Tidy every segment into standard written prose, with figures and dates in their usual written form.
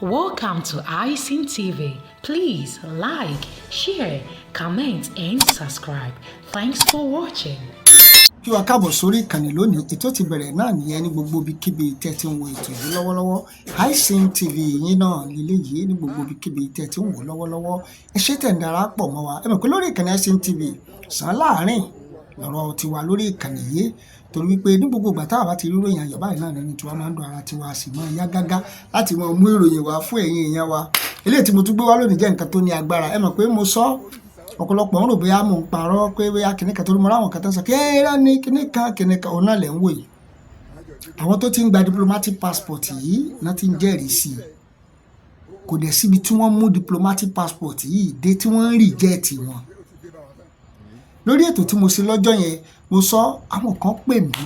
Welcome to iSeen TV. Please like, share, comment, and subscribe. Thanks for watching. Kí wa káàbọ̀ sórí ìkànnì lónìí, ètò ti bẹ̀rẹ̀ náà nìyẹn ní gbogbo ibikíbi tẹ́ ti ń wo ètò yìí lọ́wọ́lọ́wọ́. iSeen TV yín náà lélẹ́yìí ní gbogbo ibikíbi tẹ́ ti ń wò lọ́wọ́lọ́wọ́. Ẹ ṣé tẹ́ ń darapọ̀ mọ́ wa. Ẹ mọ̀ pé lórí ìkànnì iSeen TV sàn láàárín lọ́rọ̀ tiwa lórí ìkànnì yìí torí wípé ní gbogbo ìgbà táwa bá ti rí ìròyìn ayọ̀ báyìí náà nínú tiwa máa ń dùn ara tiwa sì máa yá gágá láti máa mú ìròyìn wá fún ẹ̀yin èèyàn wa. Eléyìí tí mo tún gbé wá lónìí jẹ́ nǹkan tó ní agbára. Ẹ mọ̀ pé mo sọ ọ̀pọ̀lọpọ̀ ń rò bóyá mò ń parọ́ pé bóyá kìnìkan tó rí mọ́ láwọn kan tó ń sọ kí ẹ̀rọ ní kìnìkan òun náà lẹ̀ ń wò yìí. Àwọn tó ti ń gba diplomatic passport yìí náà ti ń jẹ́rìí sí i. Kò dẹ̀ síbi tí wọ́n mú diplomatic passport yìí dé tí wọ́n ń reject wọn. Lórí ètò tí mo ṣe lọ́jọ́ yẹn mo sọ àwọn kan pè mí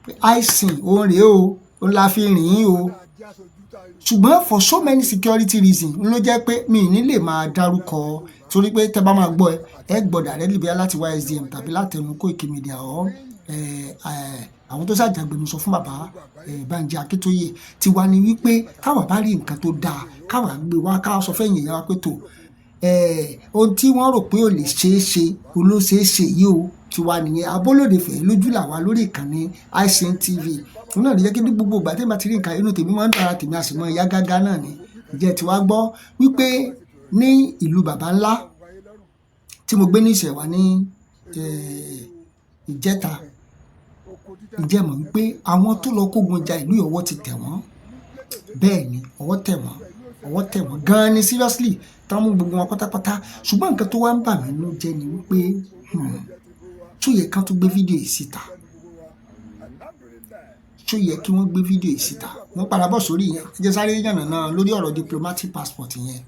pé iSeen òun rèé o òun la fi rìn ín o ṣùgbọ́n for so many security reasons ló jẹ́ pé mi ì ní lè máa dárúkọ torí pé tẹ́ bá máa gbọ́ ẹ gbọ́ directly bóyá láti YSDM tàbí látẹnu Koiki Media ọ̀ àwọn tó ṣàjàgbẹnusọ fún bàbá Banji Akíntóyè ti wá ní wípé káwa bá rí nǹkan tó dáa káwa gbé wá káwa sọ fẹ́yìn ìyá wa pé tó ohun tí wọ́n rò pé ò lè ṣeé ṣe olóṣèṣe yìí o ti wá nìyẹn abólóde fẹ̀ lójú làwa lórí ìkànnì iSeen TV òun náà lè jẹ́ kí ní gbogbo ìgbà tí mo ti rí nǹkan inú tèmi máa ń dára tèmi àsìmọ́ ìyá gágá náà ni ìjẹ́ tí wàá gbọ́ wípé ní ìlú bàbá ńlá tí mo gbé ní ìṣẹ̀wá ní ìjẹta ǹjẹ́ mọ̀ wípé àwọn tó lọ kógun ja ìlú Ọ̀wọ̀ ti tẹ̀ wọ́n bẹ́ẹ̀ ni ọwọ́ tẹ̀ wọ́n gan-an ni seriously táwọn mú gbogbo wọn pátápátá ṣùgbọ́n nǹkan tó wá ń bà mí nínú jẹ́ ni wípé tó yẹ kán tó gbé fídíò yìí síta tó yẹ kí wọ́n gbé fídíò yìí síta wọ́n padà bọ̀ sórí yẹn ẹ jẹ́ sáré yànnà náà lórí ọ̀rọ̀ diplomatic passport yẹn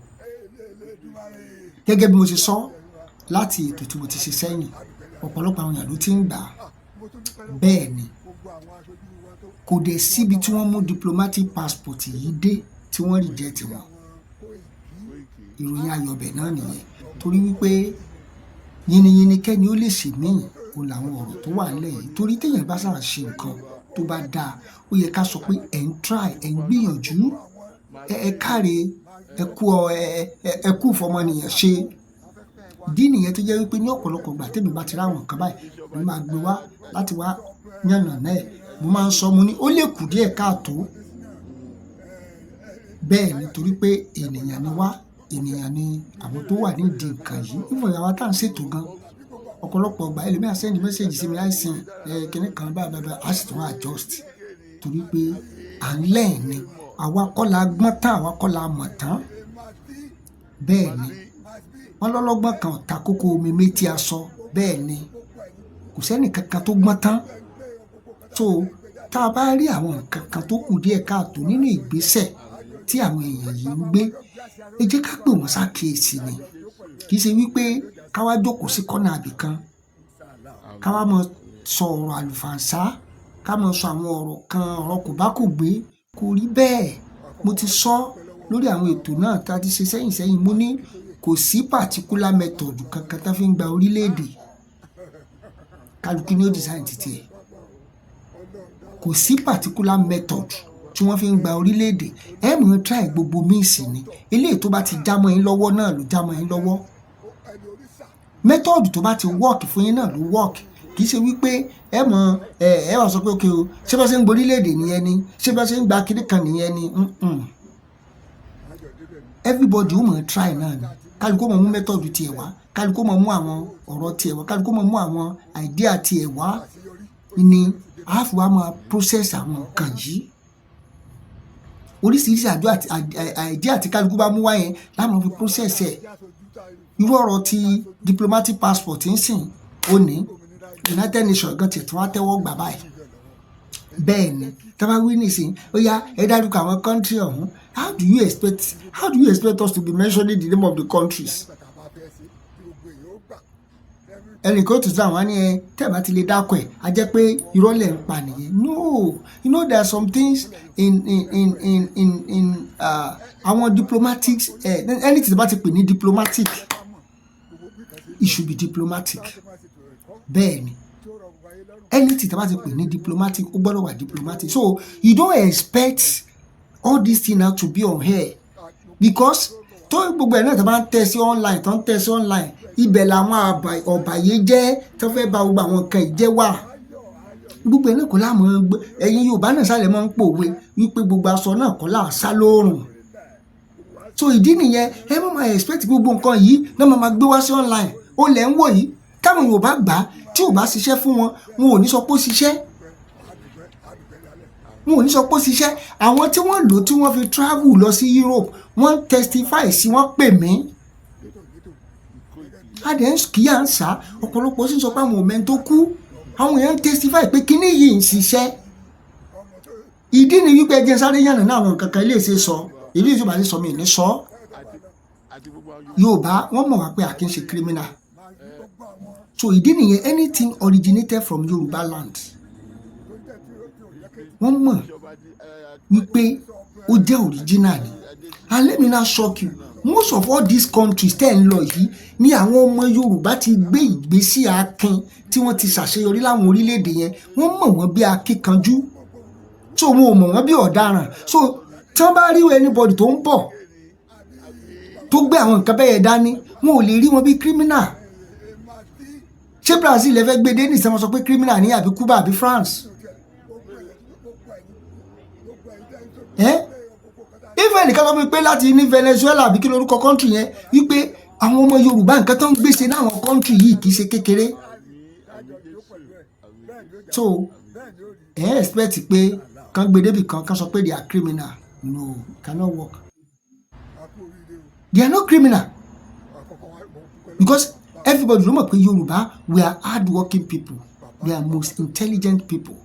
gẹ́gẹ́ bí mo ṣe sọ láti ètò tí mo ti ṣe sẹ́yìn ọ̀pọ̀lọpọ̀ àwọn èèyàn ló ti ń gbà á bẹ́ẹ̀ ni kò dẹ̀ síbi tí wọ́n mú diplomatic passport yìí dé tí wọ́n reject wọn ìròyìn ayọ̀bẹ̀ náà nìyẹn torí wípé yìnyínyìnyín kẹ́ni ó lè ṣe míì o làwọn ọ̀rọ̀ tó wà nílẹ̀ yìí torí téèyàn bá sáà ṣe nǹkan tó bá dáa ó yẹ ká sọ pé ẹ̀ ń try ẹ̀ ń gbìyànjú ẹ káre ẹ kú fọmọnìyàn ṣe ìdí nìyẹn tó jẹ́ wípé ní ọ̀pọ̀lọpọ̀ ìgbà tèmi bá ti ráwọn nǹkan báyìí mo máa gbé wá láti wá yànnà náà mo máa ń sọ mo ní ó lè kù díẹ̀ káàtó bẹ́ẹ̀ nítorí pé ènìyàn ni wá ènìyàn ni àwọn tó wà nídìí nǹkan yìí ìfọ̀ ìyàwó tá à ń ṣètò gan ọ̀pọ̀lọpọ̀ ọgbà ẹlòmíà sẹ́ndì mẹ́sẹ̀gì sí mi iSeen kíní kan báyìí a sì tún adjust torí pé à ń lẹ́yìn ni àwa kọ́ la gbọ́n tán àwa kọ́ la mọ̀ tán bẹ́ẹ̀ ni wọ́n lọ́lọ́gbọ́n kan ta kókó omi méjì aṣọ bẹ́ẹ̀ ni kò sẹ́nì kankan tó gbọ́n tán so tá a bá rí àwọn nǹkan kan tó kù díẹ̀ káàtó nínú ìgbésẹ̀ tí àwọn èèyàn yìí ń gbé ẹ jẹ́ ká pè wọ́n ṣàkíyèsí ni kì í ṣe wípé ká wá jókòó sí kọ́nà àbìkan ká wá mọ sọ ọ̀rọ̀ àlùfàǹsá ká mọ sọ àwọn ọ̀rọ̀ kan ọ̀rọ̀ kò bá kò gbé kò rí bẹ́ẹ̀ mo ti sọ lórí àwọn ètò náà tá a ti ṣe sẹ́yìn mo ní kò sí particular method kankan tá fi ń gba orílẹ̀-èdè kálukú ní ó design títí ẹ̀ kò sí particular method tí wọ́n fi ń gba orílẹ̀-èdè ẹ mọ̀ try gbogbo míìsì ni eléyìí tó bá ti jámọ́ yín lọ́wọ́ náà ló jámọ́ yín lọ́wọ́ method tó bá ti work fún yín náà ló work kì í ṣe wípé ẹ wà sọ pé okay o ṣé bá ṣe ń gba orílẹ̀-èdè nìyẹn ni ṣé bá ṣe ń gba kíní kan nìyẹn ni everybody ó mọ̀ try náà ni kálukú mọ̀ mú method tiẹ̀ wá kálukú mọ̀ mú àwọn ọ̀rọ̀ tiẹ̀ wá kálukú mọ̀ mú àwọn idea tiẹ̀ wá ni a fi wá máa process àwọn nǹkan yìí oríṣiríṣi àjọ àìdí àti kálukú bá mú wá yẹn láwọn fi process ẹ̀ irú ọ̀rọ̀ ti diplomatic passport ń sìn ó ní United Nations gan tiẹ̀ tí wọ́n á tẹ́wọ́ gbà báyìí bẹ́ẹ̀ ni tábà wí nìsín ó yá ẹ dárúkọ àwọn country ọ̀hún how do you expect us to be mentioning the name of the countries ẹnìkan tó sàn wá ní ẹ tẹ́ẹ̀bá ti lè dákọ̀ ẹ̀ á jẹ́ pé irọ́ lẹ̀ ń pa nìyẹn no you know there are some things in àwọn diplomatic anything tí bá ti pè ní diplomatic it should be diplomatic bẹ́ẹ̀ ni anything tí bá ti pè ní diplomatic ó gbọ́dọ̀ wà diplomatic so you don't expect all these things now to be on air because tó gbogbo ẹ̀ náà tó bá ń tẹ̀ sí online ibẹ̀ làwọn ọ̀bàyéjẹ́ tó fẹ́ bà gbogbo àwọn nǹkan ìjẹ́ wà gbogbo ẹ̀ náà kọ́ láàmú ẹ̀yin Yorùbá náà sálẹ̀ máa ń pòwe wípé gbogbo aṣọ náà kọ́ là sá lóòrùn so ìdí nìyẹn ẹ má máa expect gbogbo nǹkan yìí náà máa gbé wá sí online ó lẹ̀ ń wò yìí táwọn Yorùbá gbà tí ò bá ṣiṣẹ́ fún wọn wọn ò ní sọ pé ó ṣiṣẹ́ àwọn tí wọ́n lò tí wọ́n fi travel lọ sí Europe wọ́n testify sí wọ́n pè mí adẹ́n kì í à ń sá ọ̀pọ̀lọpọ̀ sì ń sọ pé àwọn òmẹ́ tó kú àwọn èèyàn testify pé kíní yìí ń ṣiṣẹ́ ìdí ni wípé ẹjẹ sáré yànnà náà àwọn nǹkan kan ilé ìṣe sọ ìlú ìjọba ní sọ mí ní sọ Yorùbá wọ́n mọ̀ wá pé a kì í ṣe criminal so ìdí nìyẹn anything originated from Yorùbá land wọ́n mọ̀ wípé ó jẹ́ original ni and let me now shock you most of all these countries tẹ́ ń lọ yìí ni àwọn ọmọ Yorùbá ti gbé ìgbésí akin tí wọ́n ti ṣàṣeyọrí láwọn orílẹ̀-èdè yẹn wọ́n mọ̀ wọ́n bí akíkanjú so wọn ò mọ̀ wọ́n bí ọ̀daràn so tí wọ́n bá rí anybody tó ń bọ̀ tó gbé àwọn nǹkan bẹ́ẹ̀ dání wọn ò lè rí wọn bí criminal ṣé Brazil lè fẹ́ gbé dé ní ìsẹ́wọ̀n sọ pé criminal ní àbí Cuba àbí France even nìkan sọ pé láti ní Venezuela àbí kí lórúkọ country yẹn wípé àwọn ọmọ Yorùbá nǹkan tó ń gbèsè náà àwọn country yìí kì í ṣe kékeré so expect pé kan gbé débi kan sọ pé they are criminal no cannot work they are not criminal because everybody ló mọ̀ pé Yorùbá we are hard working people we are most intelligent people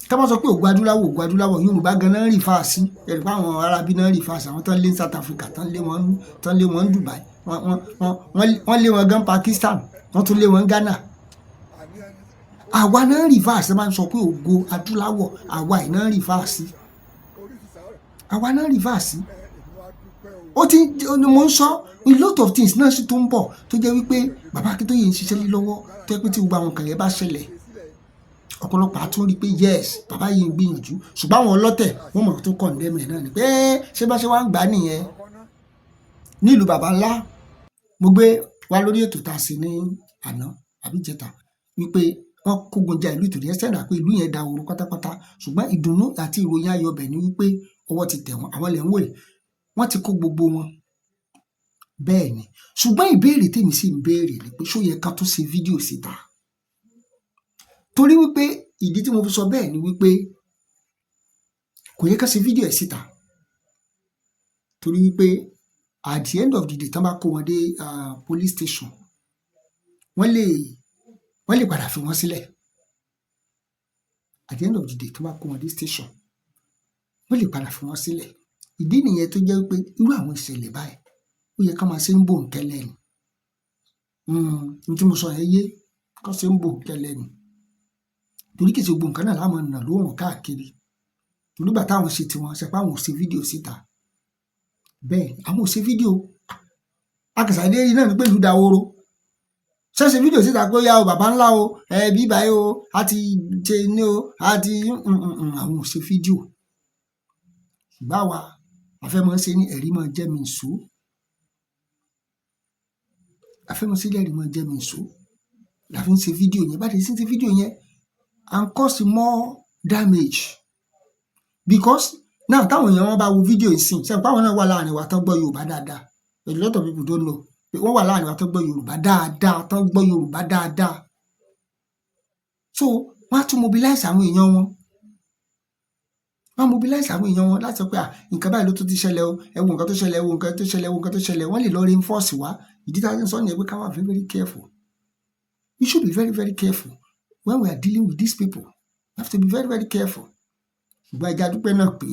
ká má sọ pé ògùn adúláwọ̀ Yorùbá ganan rí fáàsì ẹ̀rí pé àwọn arábí náà rí fáàsì àwọn tán lé South Africa tán lé wọn Dubai wọ́n lé wọn gan Pakistan wọ́n tún lé wọn Ghana àwa náà rí fáàsì máa ń sọ pé ògùn adúláwọ̀ àwa ì náà rí fáàsì àwa náà rí fáàsì ó ti mo ń sọ a lot of things náà sì tó ń bọ̀ tó jẹ́ wípé bàbá Akíntóyè ń ṣiṣẹ́ lé lọ́wọ́ tó yẹ pé tí gbogbo àwọn kan yẹn bá ṣẹlẹ̀ ọ̀pọ̀lọpọ̀ àtún rí pé yes bàbá yìí ń gbìyànjú ṣùgbọ́n àwọn ọlọ́tẹ̀ wọ́n mọ̀ tó kọ̀ǹdẹ́mẹ̀ náà ni pé ṣé bá ṣe wá ń gbà nìyẹn nílùú bàbá ńlá mo gbé wá lórí ètò tá a ṣe ní àná àbí jẹta wípé wọ́n kógun ja ìlú ìtòrí ẹsẹ̀ rà pé ìlú yẹn da ooru pátápátá ṣùgbọ́n ìdùnnú àti ìròyìn ayọ̀ bẹ̀ ni wípé ọwọ́ ti tẹ̀ wọ́n àwọn ilẹ̀ ń wò wọ́n ti kó gbogbo wọn bẹ́ẹ̀ ni ṣùgbọ́n ìbéèrè tèmi sì ń béèrè ni pé ṣó yẹ ká tó ṣe fídíò síta torí wípé ìdí tí mo fi sọ bẹ́ẹ̀ ni wípé kò yẹ ká ṣe fídíò ẹ̀ síta torí wípé at the end of the day tán bá kó wọn dé police station wọ́n lè padà fi wọ́n sílẹ̀ at the end of the day tán bá kó wọn dé station wọ́n lè padà fi wọ́n sílẹ̀ ìdí nìyẹn tó jẹ́ wípé irú àwọn ìṣẹ̀lẹ̀ báyìí ó yẹ ká máa ṣe ń bò ń kẹ́lẹ́ ni ní tí mo sọ yẹn yé ká ṣe ń bò ń kẹ́lẹ́ ni torí kìí ṣe gbogbo nǹkan náà láwọn ènìyàn ló rùn káàkiri nígbà táwọn ṣe tiwọn ṣe pé àwọn ò ṣe fídíò síta bẹ́ẹ̀ àwọn ò ṣe fídíò akàṣàdé yìí náà ní pẹ̀lú dahoro ṣe fídíò síta pé ó yá o bàbá ńlá o bí báyìí o a ti ṣe ní o a ti àwọn ò ṣe fídíò ṣùgbọ́n àwa àfẹ́mọ́ ṣe ní ẹ̀rí máa jẹ́ mi ìṣó àfẹ́mọ́ sí ẹ̀rí máa jẹ́ mi ìṣó la fi ń ṣe fídíò yẹn bá ti ṣe fídíò yẹn and cause more damage because now táwọn èèyàn wọn bá wo fídíò ìsìn ṣe pé àwọn náà wà láàrin wa tán gbọ́ Yorùbá dáadáa a lot of people don't know pé wọ́n wà láàrin wa tán gbọ́ Yorùbá dáadáa tán gbọ́ Yorùbá dáadáa so wọ́n á tún mobilize àwọn èèyàn wọn láti sọ pé nǹkan báyìí ló tún ti ṣẹlẹ̀ o ẹ wo nǹkan tó ṣẹlẹ̀ ẹ wo nǹkan tó ṣẹlẹ̀ ẹ wo nǹkan tó ṣẹlẹ̀ wọ́n lè lọ reinforce wa ìdí táwọn sọ nìyẹn pé ká wà very very careful we should be very very careful when we are dealing with these people we have to be very very careful ṣùgbọ́n ẹja dúpẹ́ náà pé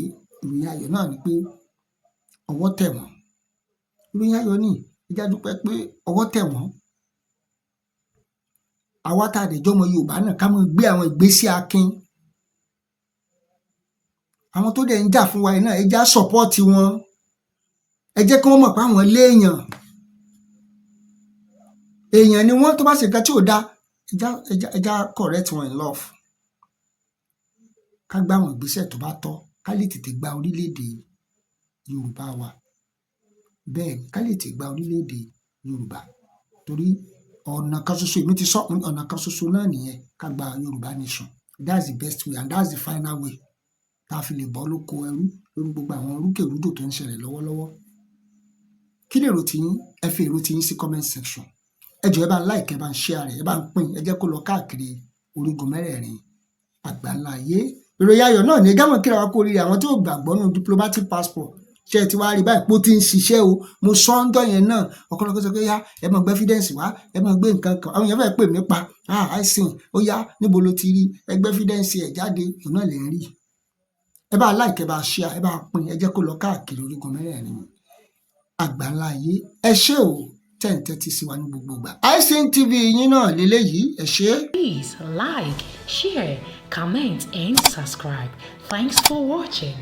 ìròyìn ayọ̀ náà ni pé ọwọ́ tẹ̀ wọ́n ìròyìn ayọ̀ ní ẹja dúpẹ́ pé ọwọ́ tẹ̀ wọ́n àwa tá a dẹ̀ jọmọ Yorùbá náà ká mọ̀ gbé àwọn ìgbésí akin àwọn tó dẹ̀ ń jà fún wa yìí náà ẹja sọ̀pọ́ọ̀tì wọn ẹ jẹ́ kí wọ́n mọ̀ pé àwọn èèyàn ni wọ́n tó bá ṣe nǹkan tí ò dáa ẹja correct wọn in love ká gbá àwọn ìgbésẹ̀ tó bá tọ́ ká lè tètè gba orílẹ̀-èdè Yorùbá wa bẹ́ẹ̀ ká lè ti gba orílẹ̀-èdè Yorùbá torí ọ̀nà kan ṣoṣo èmi ti sọ ọ̀nà kan ṣoṣo náà nìyẹn ká gba Yorùbá nation that's the best way and that's the final way tá a fi lè bọ́ lóko ẹrú lórí gbogbo àwọn rúkèrúdò tó ń ṣẹlẹ̀ lọ́wọ́lọ́wọ́. Kí lèrò tiyín? Ẹ fi èrò tiyín sí comment section. Ẹ jọ̀ọ́ ẹ bá ń like, ẹ bá ń share rẹ̀, ẹ bá ń pín, ẹ jẹ́ kó lọ káàkiri orígun mẹ́rẹ̀ẹ̀rin àgbáńlá ayé. Ìròyìn ayọ̀ náà ní ẹjá mọ̀ kíra wa kú oríire àwọn tí ò gbàgbọ́ nínú diplomatic passport ṣe ti wá rí báyìí pé ó ti ń ṣiṣẹ́ o. Mo sọ ń dọ̀ yẹn náà ọ̀pọ̀lọpọ̀ sọ pé yá ẹ máa gbé evidence wá, ẹ máa gbé nǹkan kan. Àwọn èèyàn fẹ́ pè mí pa àìsìn ó yá níbo ló ti rí ẹgbẹ́ evidence ẹ̀ jáde òun náà lè rí. Ẹ bá like, ẹ bá share, ẹ bá pín, ẹ jẹ́ kó lọ káàkiri orígun mẹ́rẹ̀ẹ̀rin àgbáńlá ayé. Ẹ ṣé o tẹ́ ń tẹ́tí sí wa ní gbogbo ìgbà. iSeen TV yín náà lélẹ́yìí ẹ ṣé. Please like, share, comment and subscribe. Thanks for watching.